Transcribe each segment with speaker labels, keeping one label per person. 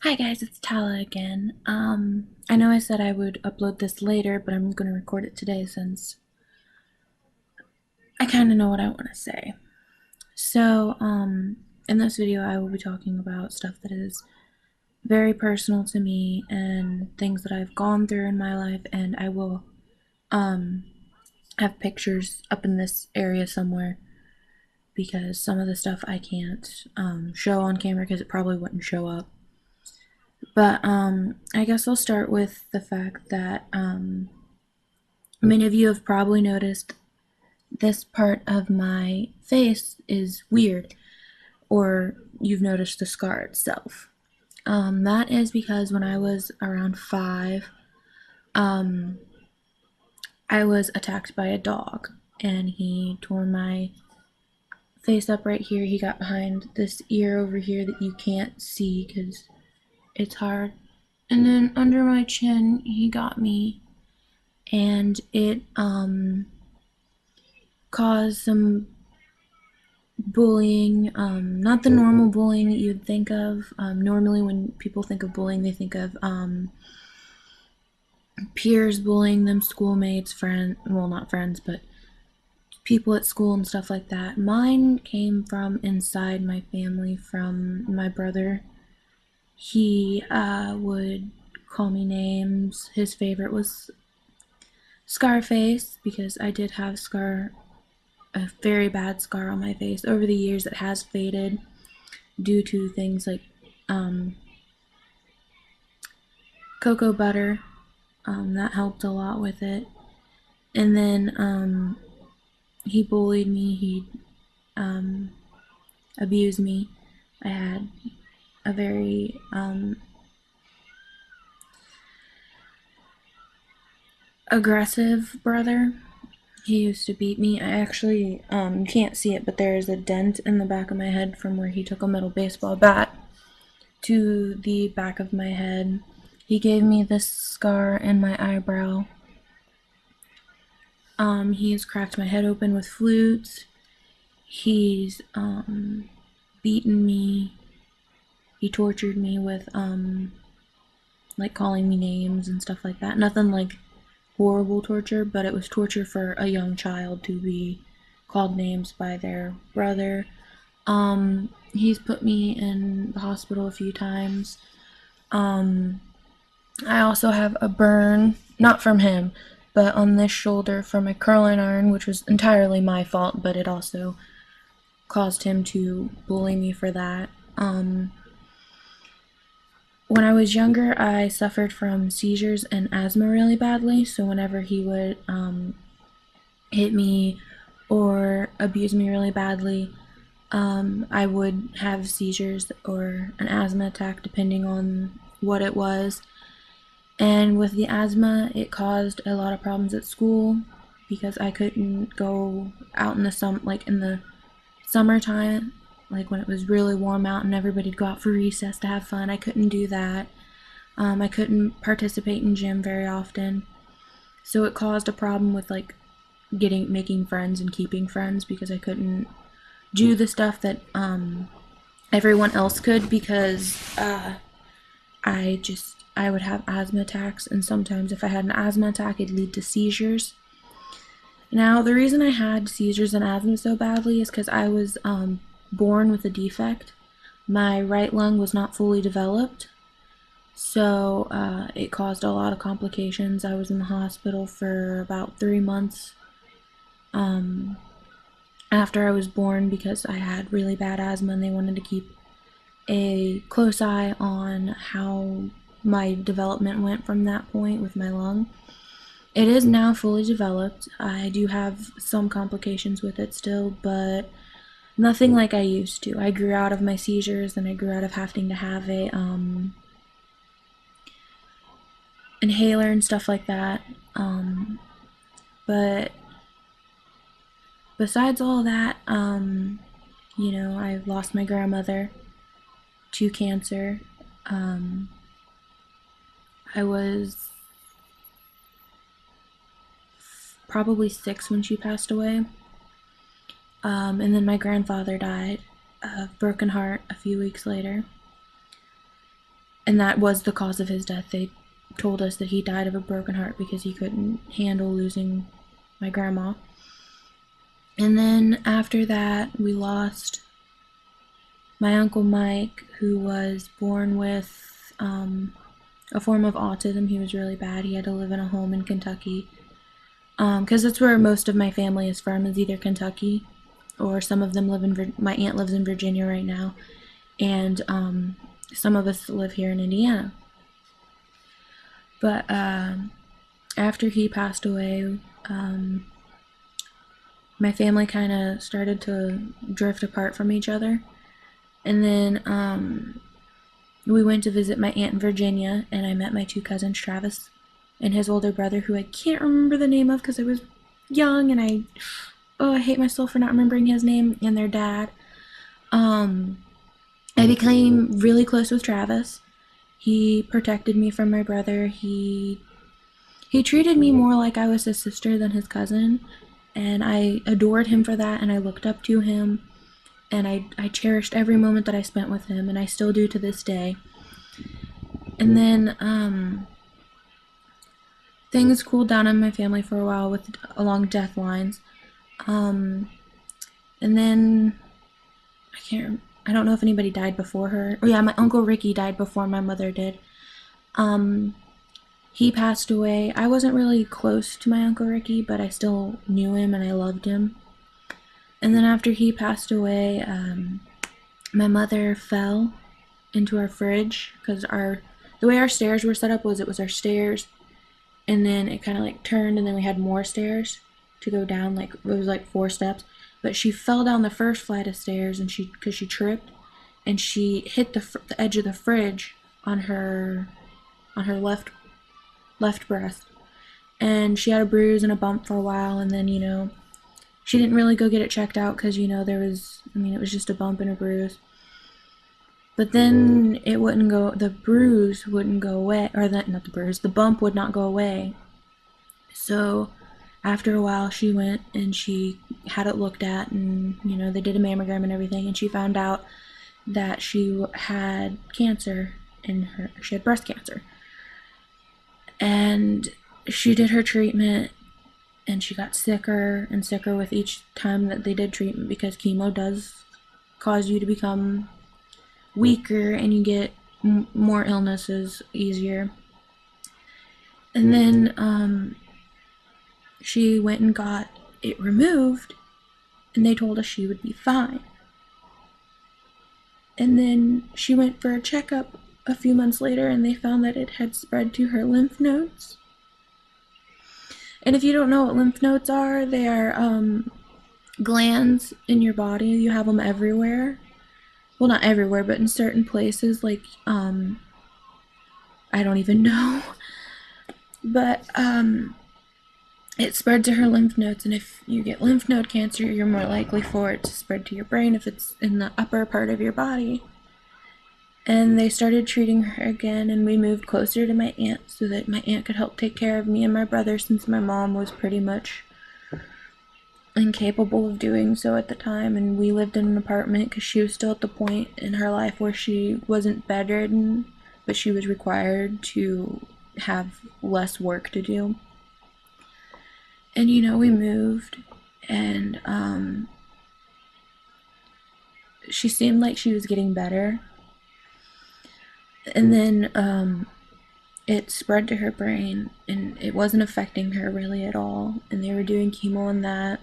Speaker 1: Hi guys, it's Tala again. I know I said I would upload this later, but I'm gonna record it today since I kind of know what I want to say. So, in this video, I will be talking about stuff that is very personal to me and things that I've gone through in my life, and I will, have pictures up in this area somewhere because some of the stuff I can't, show on camera because it probably wouldn't show up. But I guess I'll start with the fact that many of you have probably noticed this part of my face is weird, or you've noticed the scar itself. That is because when I was around 5, um, I was attacked by a dog, and he tore my face up right here. He got behind this ear over here that you can't see because it's hard. And then under my chin, he got me, and it caused some bullying, not the normal bullying that you'd think of. Normally, when people think of bullying, they think of peers bullying them, schoolmates, friends, well, not friends, but people at school and stuff like that. Mine came from inside my family, from my brother. He would call me names. His favorite was Scarface because I did have a very bad scar on my face. Over the years, it has faded due to things like cocoa butter. That helped a lot with it. And then he bullied me. He abused me. I had a very aggressive brother. He used to beat me. I actually can't see it, but there is a dent in the back of my head from where he took a metal baseball bat to the back of my head. He gave me this scar in my eyebrow. He's cracked my head open with flutes. He's beaten me. He tortured me with like calling me names and stuff like that. Nothing like horrible torture, but it was torture for a young child to be called names by their brother. He's put me in the hospital a few times. I also have a burn, not from him, but on this shoulder from a curling iron, which was entirely my fault, but it also caused him to bully me for that. When I was younger, I suffered from seizures and asthma really badly, so whenever he would hit me or abuse me really badly, I would have seizures or an asthma attack depending on what it was. And with the asthma, it caused a lot of problems at school because I couldn't go out in the summertime, like when it was really warm out and everybody'd go out for recess to have fun. I couldn't do that. I couldn't participate in gym very often, so it caused a problem with like making friends and keeping friends because I couldn't do the stuff that everyone else could because I would have asthma attacks, and sometimes if I had an asthma attack, it'd lead to seizures. Now, the reason I had seizures and asthma so badly is because I was born with a defect. My right lung was not fully developed, so it caused a lot of complications. I was in the hospital for about 3 months after I was born because I had really bad asthma, and they wanted to keep a close eye on how my development went from that point with my lung. It is now fully developed. I do have some complications with it still, but nothing like I used to. I grew out of my seizures, and I grew out of having to have a inhaler and stuff like that. But besides all that, I lost my grandmother to cancer. I was probably 6 when she passed away. And then my grandfather died of broken heart a few weeks later. And that was the cause of his death. They told us that he died of a broken heart because he couldn't handle losing my grandma. And then after that, we lost my Uncle Mike, who was born with a form of autism. He was really bad. He had to live in a home in Kentucky. Because that's where most of my family is from, is either Kentucky or some of them live in, my aunt lives in Virginia right now. And some of us live here in Indiana. But after he passed away, my family kind of started to drift apart from each other. And then we went to visit my aunt in Virginia, and I met my two cousins, Travis and his older brother, who I can't remember the name of because I was young, and I hate myself for not remembering his name, and their dad. I became really close with Travis. He protected me from my brother. He treated me more like I was his sister than his cousin, and I adored him for that, and I looked up to him, and I cherished every moment that I spent with him, and I still do to this day. And then things cooled down in my family for a while along death lines. And then I don't know if anybody died before her. Oh yeah, my Uncle Ricky died before my mother did. He passed away. I wasn't really close to my Uncle Ricky, but I still knew him and I loved him. And then after he passed away, my mother fell into our fridge because the way our stairs were set up was it was our stairs, and then it kind of like turned, and then we had more stairs to go down. Like it was like 4 steps, but she fell down the first flight of stairs, and because she tripped, and she hit the edge of the fridge on her left breast, and she had a bruise and a bump for a while, and then she didn't really go get it checked out because it was just a bump and a bruise. But then the bruise wouldn't go away, or the bump would not go away. So after a while, she went and she had it looked at, and they did a mammogram and everything, and she found out that she had cancer she had breast cancer. And she did her treatment, and she got sicker and sicker with each time that they did treatment, because chemo does cause you to become weaker and you get more illnesses easier. And then she went and got it removed, and they told us she would be fine. And then she went for a checkup a few months later, and they found that it had spread to her lymph nodes. And if you don't know what lymph nodes are, they are glands in your body. You have them everywhere. Well, not everywhere, but in certain places, like I don't even know. But it spread to her lymph nodes, and if you get lymph node cancer, you're more likely for it to spread to your brain if it's in the upper part of your body. And they started treating her again, and we moved closer to my aunt so that my aunt could help take care of me and my brother, since my mom was pretty much incapable of doing so at the time. And we lived in an apartment because she was still at the point in her life where she wasn't bedridden, but she was required to have less work to do. And we moved, and she seemed like she was getting better. And then it spread to her brain, and it wasn't affecting her really at all, and they were doing chemo on that.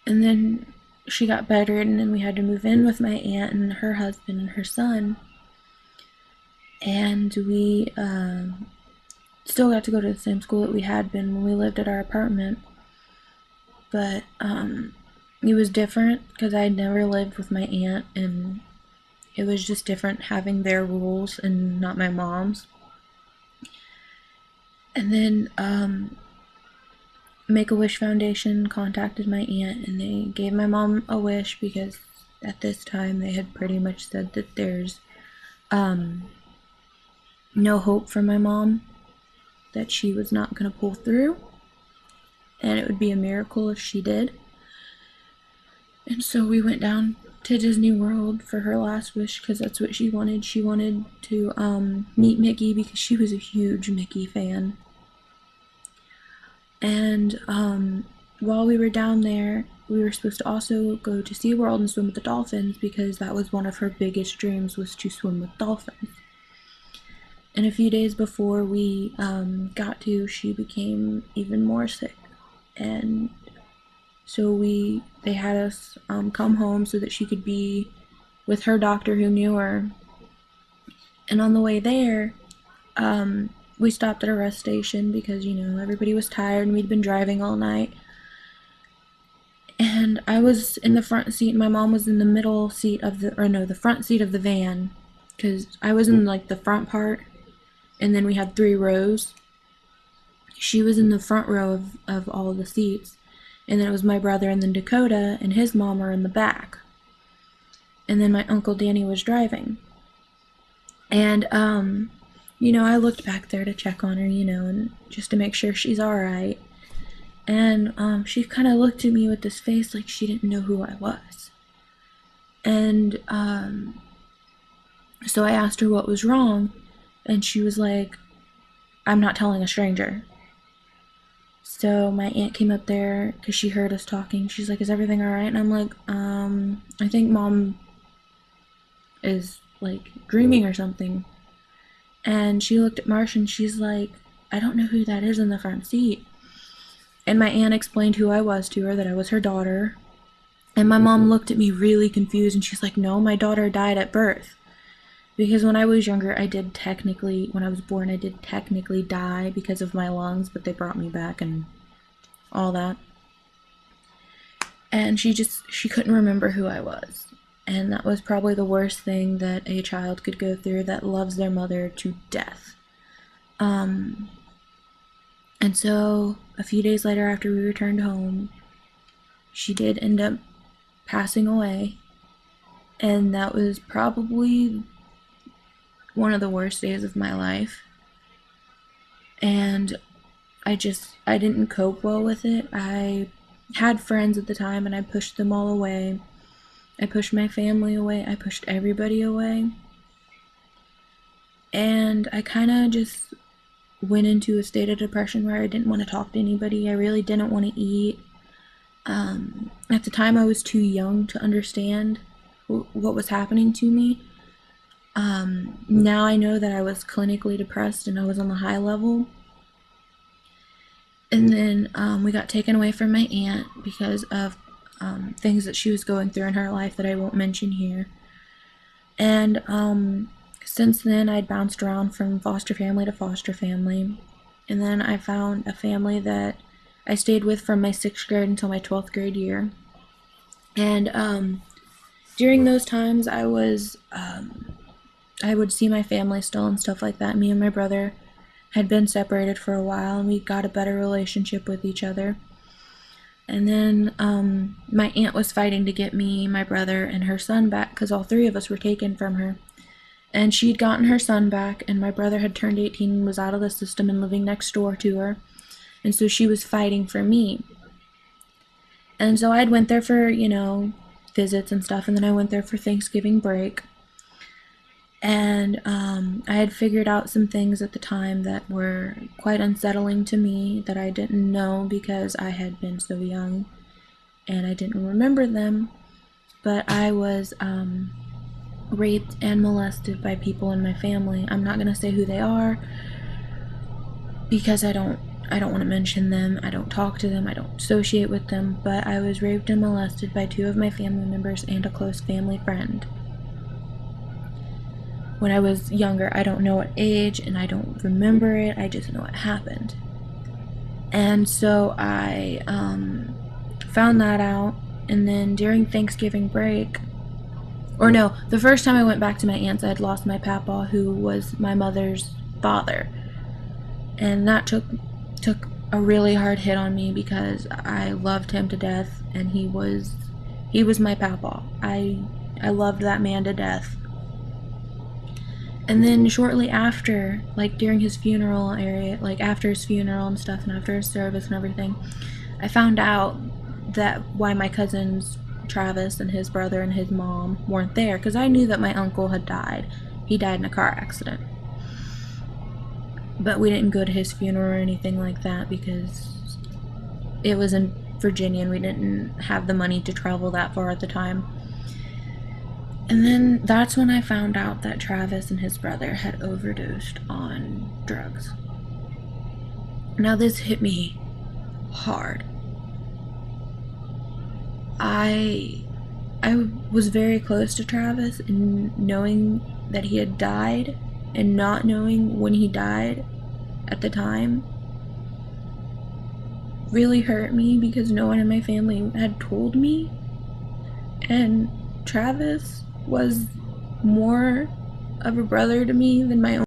Speaker 1: And then she got better, and then we had to move in with my aunt and her husband and her son. And we still got to go to the same school that we had been when we lived at our apartment. But it was different because I had never lived with my aunt, and it was just different having their rules and not my mom's. And then Make-A-Wish Foundation contacted my aunt, and they gave my mom a wish because at this time they had pretty much said that there's no hope for my mom, that she was not going to pull through, and it would be a miracle if she did. And so we went down to Disney World for her last wish because that's what she wanted. She wanted to meet Mickey because she was a huge Mickey fan. And while we were down there, we were supposed to also go to SeaWorld and swim with the dolphins because that was one of her biggest dreams, was to swim with dolphins. And a few days before we got to, she became even more sick. And so they had us come home so that she could be with her doctor who knew her. And on the way there, we stopped at a rest station because, everybody was tired and we'd been driving all night. And I was in the front seat and my mom was in the middle seat of the front seat of the van, because I was in like the front part and then we had 3 rows. She was in the front row of all the seats, and then it was my brother and then Dakota and his mom were in the back. And then my Uncle Danny was driving. And, I looked back there to check on her, and just to make sure she's alright. And she kind of looked at me with this face like she didn't know who I was. And so I asked her what was wrong, and she was like, "I'm not telling a stranger." So my aunt came up there because she heard us talking. She's like, "Is everything alright?" And I'm like, I think Mom is like dreaming or something. And she looked at Marsh and she's like, "I don't know who that is in the front seat." And my aunt explained who I was to her, that I was her daughter. And my mom looked at me really confused and she's like, "No, my daughter died at birth." Because when I was younger, when I was born, I did technically die because of my lungs, but they brought me back and all that. And she couldn't remember who I was. And that was probably the worst thing that a child could go through that loves their mother to death. And so a few days later, after we returned home, she did end up passing away. And that was probably one of the worst days of my life. And I didn't cope well with it. I had friends at the time and I pushed them all away. I pushed my family away. I pushed everybody away. And I kind of just went into a state of depression where I didn't want to talk to anybody. I really didn't want to eat. At the time, I was too young to understand what was happening to me. Now I know that I was clinically depressed and I was on the high level. And then we got taken away from my aunt because of things that she was going through in her life that I won't mention here. And since then, I'd bounced around from foster family to foster family. And then I found a family that I stayed with from my 6th grade until my 12th grade year. And during those times, I would see my family still and stuff like that. Me and my brother had been separated for a while, and we got a better relationship with each other. And then my aunt was fighting to get me, my brother, and her son back because all 3 of us were taken from her. And she'd gotten her son back, and my brother had turned 18 and was out of the system and living next door to her. And so she was fighting for me. And so I'd went there for, visits and stuff, and then I went there for Thanksgiving break. And I had figured out some things at the time that were quite unsettling to me that I didn't know because I had been so young and I didn't remember them. But I was raped and molested by people in my family. I'm not going to say who they are because I don't want to mention them. I don't talk to them. I don't associate with them. But I was raped and molested by 2 of my family members and a close family friend. When I was younger, I don't know what age and I don't remember it. I just know it happened. And so I found that out. And then during Thanksgiving break, or no, the first time I went back to my aunt's, I had lost my papa, who was my mother's father. And that took a really hard hit on me because I loved him to death and he was my papa. I loved that man to death. And then shortly after, like during his funeral after his funeral and stuff and after his service and everything, I found out that why my cousins Travis and his brother and his mom weren't there, because I knew that my uncle had died. He died in a car accident. But we didn't go to his funeral or anything like that because it was in Virginia and we didn't have the money to travel that far at the time. And then that's when I found out that Travis and his brother had overdosed on drugs. Now this hit me hard. I was very close to Travis, and knowing that he had died and not knowing when he died at the time really hurt me because no one in my family had told me. And Travis was more of a brother to me than my own